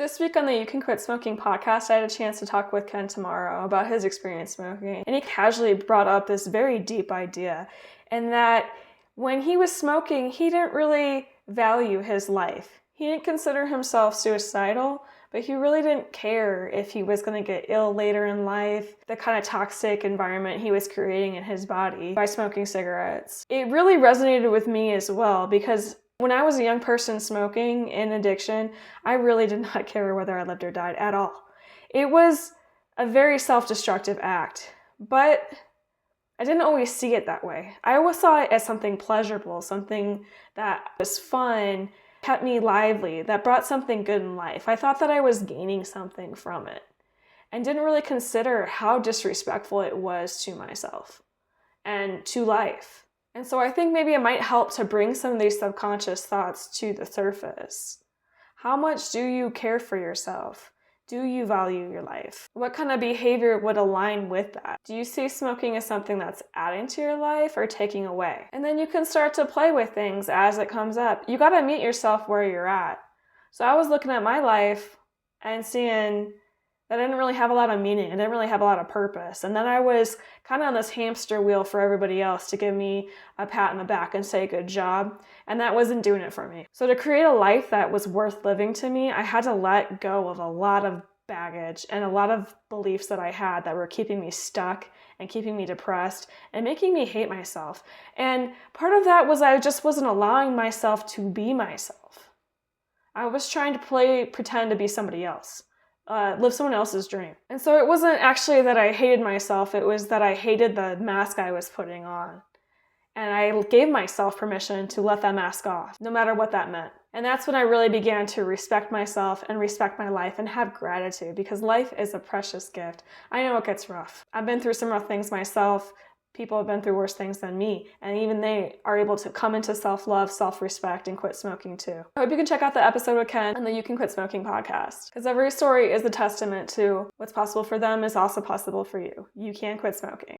This week on the You Can Quit Smoking podcast, I had a chance to talk with Ken Tomorrow about his experience smoking. And he casually brought up this very deep idea, and that when he was smoking, he didn't really value his life. He didn't consider himself suicidal, but he really didn't care if he was going to get ill later in life, the kind of toxic environment he was creating in his body by smoking cigarettes. It really resonated with me as well, because when I was a young person smoking in addiction, I really did not care whether I lived or died at all. It was a very self-destructive act, but I didn't always see it that way. I always saw it as something pleasurable, something that was fun, kept me lively, that brought something good in life. I thought that I was gaining something from it and didn't really consider how disrespectful it was to myself and to life. And so I think maybe it might help to bring some of these subconscious thoughts to the surface. How much do you care for yourself? Do you value your life? What kind of behavior would align with that? Do you see smoking as something that's adding to your life or taking away? And then you can start to play with things as it comes up. You got to meet yourself where you're at. So I was looking at my life and seeing that I didn't really have a lot of meaning. I didn't really have a lot of purpose. And then I was kind of on this hamster wheel for everybody else to give me a pat on the back and say good job. And that wasn't doing it for me. So to create a life that was worth living to me, I had to let go of a lot of baggage and a lot of beliefs that I had that were keeping me stuck and keeping me depressed and making me hate myself. And part of that was I just wasn't allowing myself to be myself. I was trying to pretend to be somebody else. Live someone else's dream. And so it wasn't actually that I hated myself, it was that I hated the mask I was putting on. And I gave myself permission to let that mask off, no matter what that meant. And that's when I really began to respect myself and respect my life and have gratitude, because life is a precious gift. I know it gets rough. I've been through some rough things myself. People have been through worse things than me, and even they are able to come into self-love, self-respect, and quit smoking too. I hope you can check out the episode with Ken on the You Can Quit Smoking podcast, because every story is a testament to what's possible for them is also possible for you. You can quit smoking.